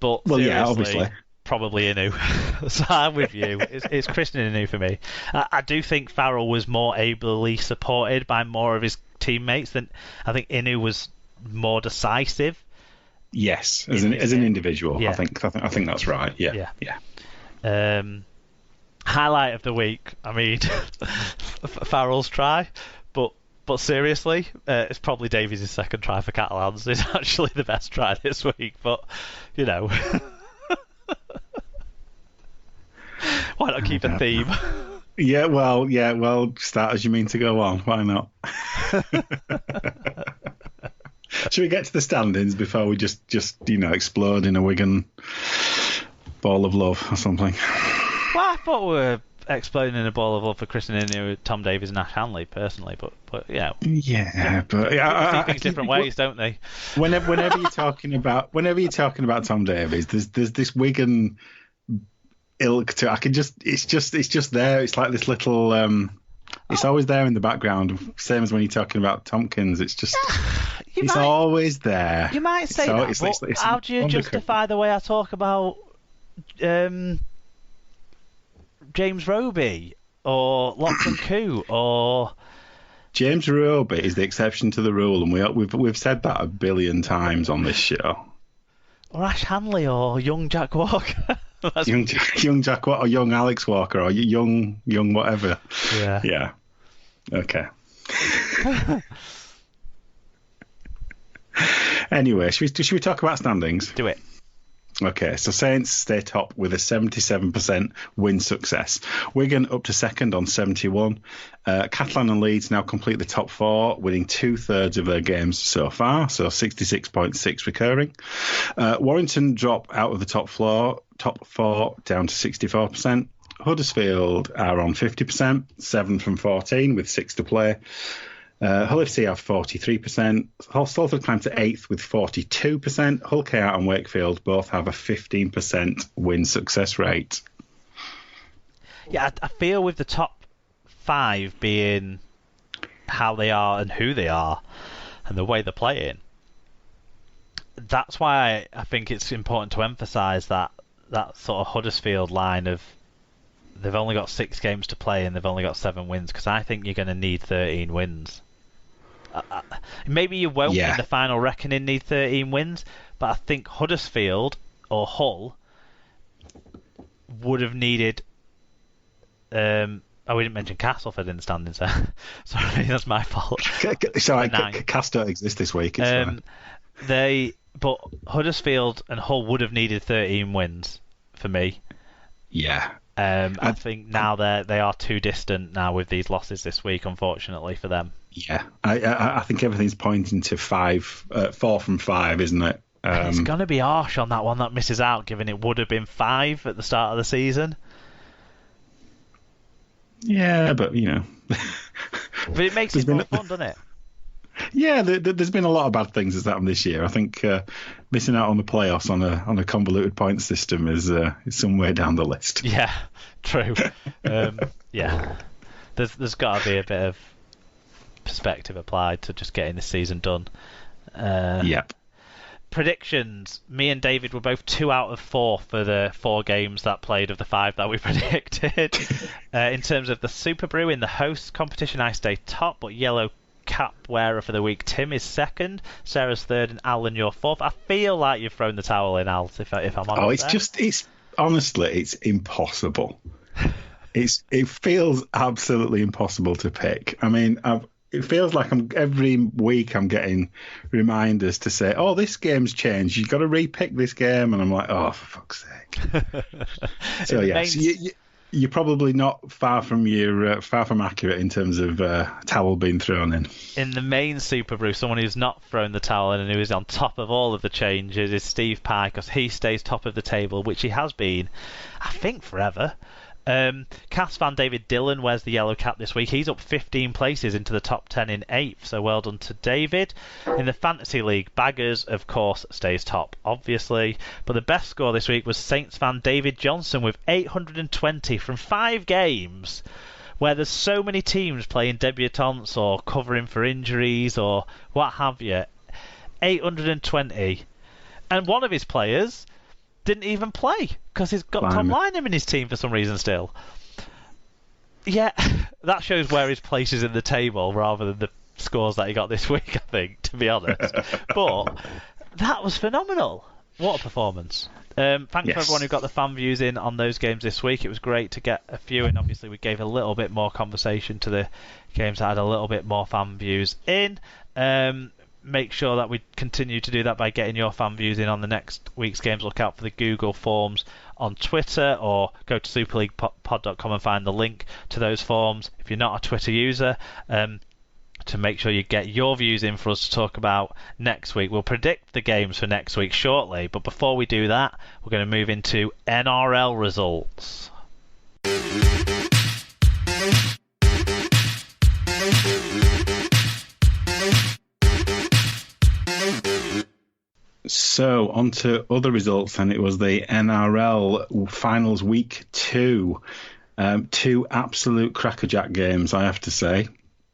But Well, seriously, yeah, obviously. probably Inu. So I'm with you. It's Christian Inu for me. I do think Farrell was more ably supported by more of his teammates than I think Inu was more decisive. Yes, as an individual, yeah. I think that's right. Yeah. Highlight of the week. I mean, Farrell's try, but seriously, it's probably Davies' second try for Catalans. It's actually the best try this week, but you know, why not keep a theme? Yeah, well, start as you mean to go on. Why not? Should we get to the standings before we just explode in a Wigan ball of love or something? Well, I thought we were exploding in a ball of love for Christian Inu, Tom Davies, and Ash Hanley personally, but yeah. Yeah, but see things different ways, don't they? Whenever you're talking about Tom Davies, there's this Wigan ilk to. It's just there. It's like this little. It's always there in the background. Same as when you're talking about Tompkins. It's just. Always there. You might say that, but how do you justify the way I talk about James Roby or Lachlan Koo or James Roby is the exception to the rule, and we've said that a billion times on this show. Or Ash Hanley or young Jack Walker. young Jack Walker or young Alex Walker or young whatever. Yeah. Okay. Anyway, should we talk about standings? Do it. Okay, so Saints stay top with a 77% win success. Wigan up to second on 71. Catalan and Leeds now complete the top four, winning 2/3 of their games so far, so 66.6 recurring. Warrington drop out of the top four down to 64%. Huddersfield are on 50%, 7 from 14 with 6 to play. Hull FC have 43%. Salford climb to 8th with 42%. Hull KR and Wakefield both have a 15% win success rate. Yeah, I feel with the top 5 being how they are and who they are and the way they're playing, that's why I think it's important to emphasise that sort of Huddersfield line of they've only got 6 games to play and they've only got 7 wins, because I think you're going to need 13 wins. Maybe you won't in the final reckoning need 13 wins, but I think Huddersfield or Hull would have needed. We didn't mention Castleford in the standings there. Sorry, that's my fault. Sorry, Cast don't exist this week. It's but Huddersfield and Hull would have needed 13 wins for me. Yeah. I think now they are too distant now with these losses this week, unfortunately for them. Yeah, I think everything's pointing to 4 from 5, isn't it? It's going to be harsh on that one that misses out, given it would have been 5 at the start of the season. Yeah, but but it makes it more fun, doesn't it? Yeah, there's been a lot of bad things that's happened this year. I think missing out on the playoffs on a convoluted point system is somewhere down the list. Yeah, true. Yeah, there's got to be a bit of perspective applied to just getting this season done. Yep. Predictions. Me and David were both 2 out of 4 for the 4 games that played of the 5 that we predicted. In terms of the Super Brew in the host competition, I stay top, but yellow cap wearer for the week, Tim, is second. Sarah's third, and Alan, you're fourth. I feel like you've thrown the towel in, Al, if I'm honest. It's honestly, it's impossible. It feels absolutely impossible to pick. I mean, it feels like every week I'm getting reminders to say, "Oh, this game's changed. You've got to re-pick this game," and I'm like, "Oh, for fuck's sake!" So yes, you're probably not far from accurate in terms of towel being thrown in. In the main Super Brew, someone who's not thrown the towel in and who is on top of all of the changes is Steve Pye, because he stays top of the table, which he has been, I think, forever. Cass fan David Dillon wears the yellow cap this week. He's up 15 places into the top 10 in 8th, so well done to David. In the Fantasy League, Baggers, of course, stays top, obviously, but the best score this week was Saints fan David Johnson with 820 from 5 games, where there's so many teams playing debutants or covering for injuries or what have you. 820. And one of his players didn't even play because he's got Tom Lynham in his team for some reason still. Yeah, that shows where his place is in the table rather than the scores that he got this week, I think, to be honest. But that was phenomenal. What a performance. Thanks for everyone who got the fan views in on those games this week. It was great to get a few, and obviously we gave a little bit more conversation to the games that had a little bit more fan views in. Make sure that we continue to do that by getting your fan views in on the next week's games. Look out for the Google forms on Twitter, or go to superleaguepod.com and find the link to those forms if you're not a Twitter user, to make sure you get your views in for us to talk about next week. We'll predict the games for next week shortly, but before we do that, we're going to move into NRL results. So, on to other results, and it was the NRL Finals Week 2. Two absolute crackerjack games, I have to say.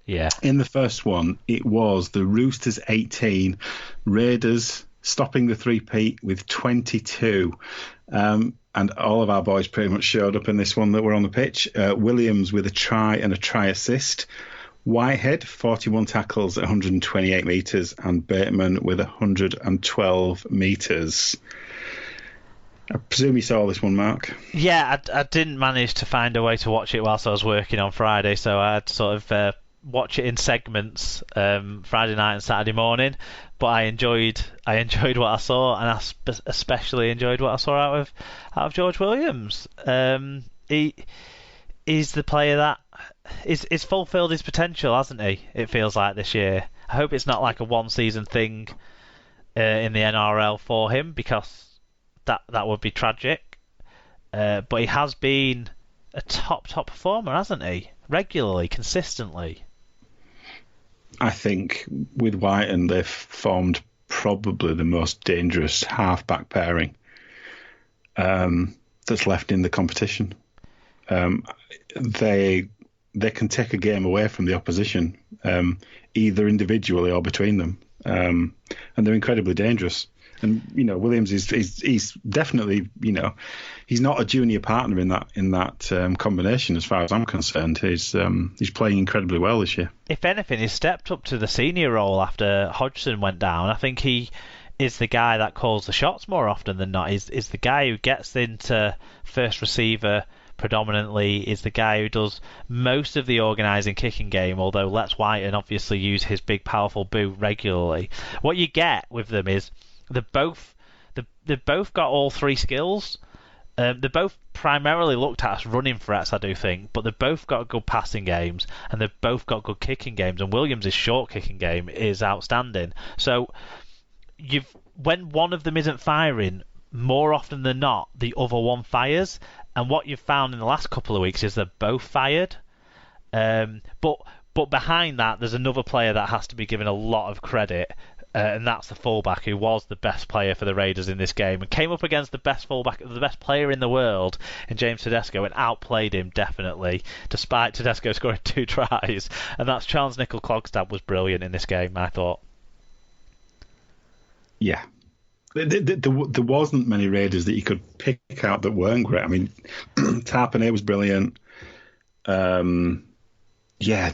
Yeah. In the first one, it was the Roosters 18, Raiders stopping the three-peat with 22. And all of our boys pretty much showed up in this one that were on the pitch. Williams with a try and a try assist. Whitehead, 41 tackles at 128 metres, and Bateman with 112 metres. I presume you saw this one, Mark? Yeah, I didn't manage to find a way to watch it whilst I was working on Friday, so I had to sort of watch it in segments Friday night and Saturday morning. But I enjoyed what I saw, and I especially enjoyed what I saw out of George Williams. He's the player that is fulfilled his potential, hasn't he? It feels like this year. I hope it's not like a one-season thing in the NRL for him, because that would be tragic. But he has been a top performer, hasn't he? Regularly, consistently. I think with Whiten, they've formed probably the most dangerous half-back pairing that's left in the competition. They can take a game away from the opposition, either individually or between them, and they're incredibly dangerous. And Williams he's definitely he's not a junior partner in that combination as far as I'm concerned. He's playing incredibly well this year. If anything, he's stepped up to the senior role after Hodgson went down. I think he is the guy that calls the shots more often than not. Is the guy who gets into first receiver predominantly, is the guy who does most of the organising kicking game, although lets Whiten obviously use his big powerful boot regularly. What you get with them is they've both got all three skills. They're both primarily looked at as running threats, I do think, but they've both got good passing games and they've both got good kicking games, and Williams' short kicking game is outstanding. So when one of them isn't firing, more often than not, the other one fires. And what you've found in the last couple of weeks is they're both fired. But behind that, there's another player that has to be given a lot of credit, and that's the fullback, who was the best player for the Raiders in this game and came up against the best fullback, the best player in the world, in James Tedesco, and outplayed him definitely, despite Tedesco scoring 2 tries. And that's Charles Nickel-Clogstad was brilliant in this game, I thought. Yeah. There wasn't many Raiders that you could pick out that weren't great. I mean, Tarpanay was brilliant. Yeah,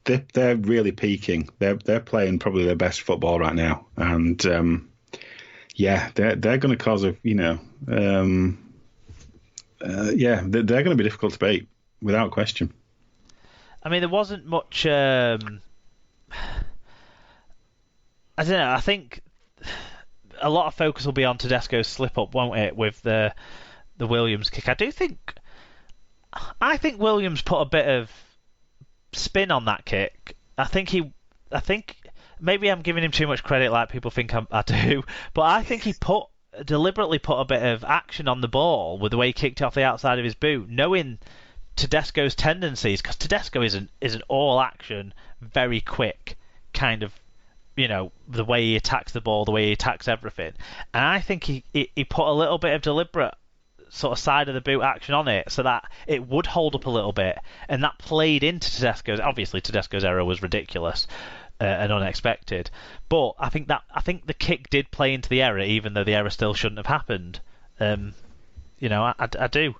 they're really peaking. They're playing probably their best football right now, and yeah, they're going to cause a they're going to be difficult to beat without question. I mean, there wasn't much. I don't know. I think a lot of focus will be on Tedesco's slip up, won't it, with the Williams kick. I think Williams put a bit of spin on that kick. I think maybe I'm giving him too much credit, like people think I do, but I think he deliberately put a bit of action on the ball with the way he kicked it off the outside of his boot, knowing Tedesco's tendencies, because Tedesco is an all action, very quick kind of, the way he attacks the ball, the way he attacks everything. And I think he put a little bit of deliberate sort of side of the boot action on it so that it would hold up a little bit, and that played into Tedesco's. Obviously, Tedesco's error was ridiculous, and unexpected. But I think the kick did play into the error, even though the error still shouldn't have happened. I do.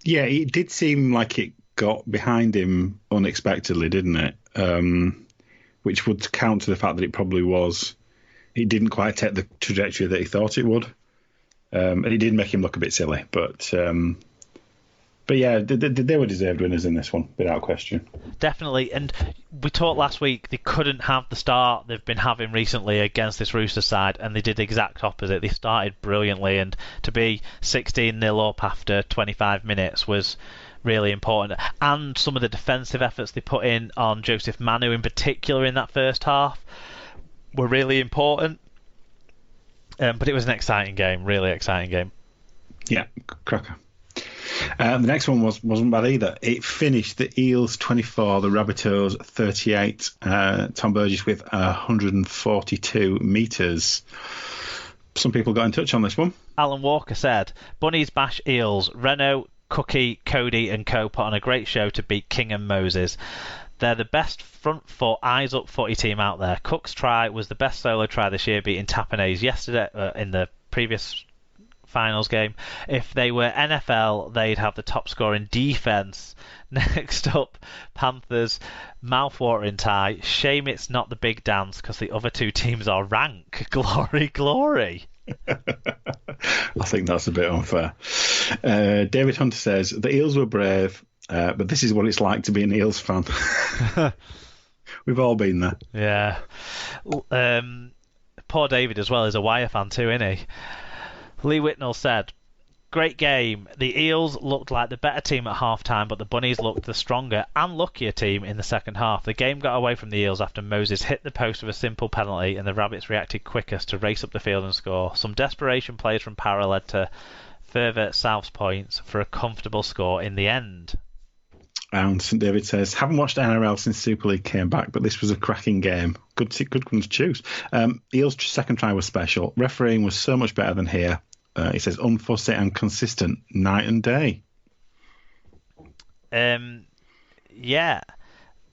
Yeah, it did seem like it got behind him unexpectedly, didn't it? Which would count to the fact that it probably was. It didn't quite take the trajectory that he thought it would, and it did make him look a bit silly. But yeah, they were deserved winners in this one, without question. Definitely, and we talked last week they couldn't have the start they've been having recently against this Roosters side, and they did the exact opposite. They started brilliantly, and to be 16-0 up after 25 minutes was really important. And some of the defensive efforts they put in on Joseph Manu in particular in that first half were really important. But it was an exciting game, really exciting game. Yeah, cracker. The next one wasn't bad either. It finished the Eels 24, the Rabbitohs 38. Tom Burgess with 142 metres. Some people got in touch on this one. Alan Walker said, Bunnies bash Eels. Renault, Cookie, Cody and co put on a great show to beat King and Moses. They're the best front foot, eyes up footy team out there. Cook's try was the best solo try this year, beating Tapanese yesterday in the previous finals game. If they were NFL, they'd have the top score in defence. Next up, Panthers, mouthwatering tie. Shame it's not the big dance because the other two teams are rank. Glory, glory. I think that's a bit unfair. David Hunter says, the Eels were brave, but this is what it's like to be an Eels fan. We've all been there. Yeah. Poor David as well is a Wire fan too, isn't he? Lee Whitnell said, great game. The Eels looked like the better team at half-time, but the Bunnies looked the stronger and luckier team in the second half. The game got away from the Eels after Moses hit the post with a simple penalty, and the Rabbits reacted quickest to race up the field and score. Some desperation plays from Para led to further South's points for a comfortable score in the end. And St David says, haven't watched NRL since Super League came back, but this was a cracking game. Good one to choose. Eels' second try was special. Refereeing was so much better than here. He says, unfussy and consistent, night and day. Yeah.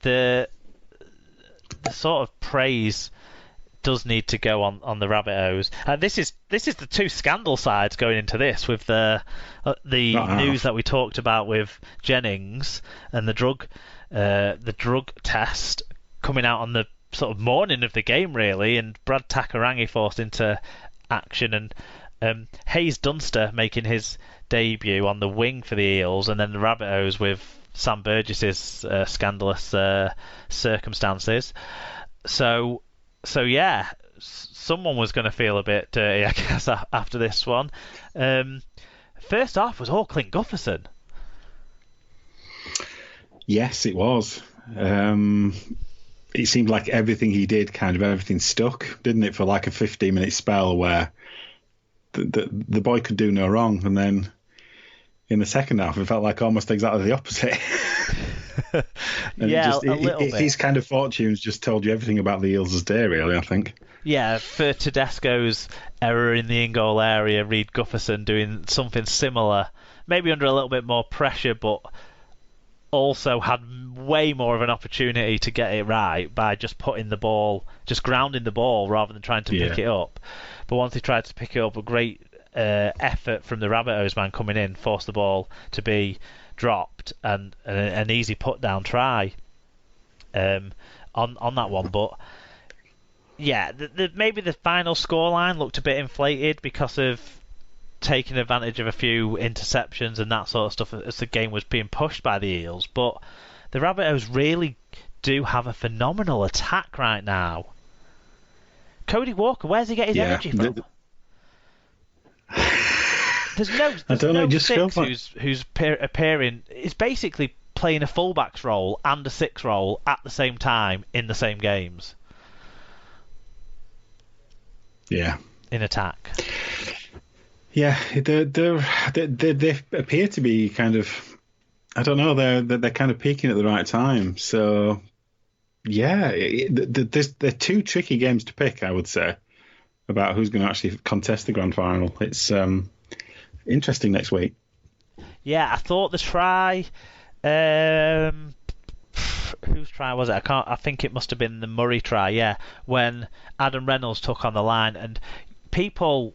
The sort of praise does need to go on the Rabbitohs. This is the two scandal sides going into this, with the news that we talked about with Jennings and the drug test coming out on the sort of morning of the game, really, and Brad Takarangi forced into action, and Hayes Dunster making his debut on the wing for the Eels, and then the Rabbitohs with Sam Burgess's scandalous circumstances. So yeah, someone was going to feel a bit dirty, I guess, after this one. First half was all Clint Gufferson. Yes, it was. It seemed like everything he did, kind of everything stuck, didn't it, for like a 15-minute spell where the boy could do no wrong, and then in the second half it felt like almost exactly the opposite. Yeah, a little bit. His kind of fortunes just told you everything about the Eels' day, really, I think. Yeah, for Tedesco's error in the in-goal area, Reid Gufferson doing something similar, maybe under a little bit more pressure, but also had way more of an opportunity to get it right by just grounding the ball rather than trying to pick it up. But once he tried to pick it up, a great effort from the Rabbitohs man coming in forced the ball to be dropped, and an easy put-down try on that one. But yeah, maybe the final scoreline looked a bit inflated because of taking advantage of a few interceptions and that sort of stuff as the game was being pushed by the Eels. But the Rabbitohs really do have a phenomenal attack right now. Cody Walker, where's he get his energy from? There's no six who's appearing. It's basically playing a fullback's role and a six role at the same time in the same games. Yeah. In attack. Yeah, they appear to be kind of, I don't know, they're kind of peaking at the right time. So yeah, they're two tricky games to pick, I would say, about who's going to actually contest the grand final. It's interesting next week. Yeah, I thought the try whose try was it? I think it must have been the Murray try. Yeah, when Adam Reynolds took on the line, and people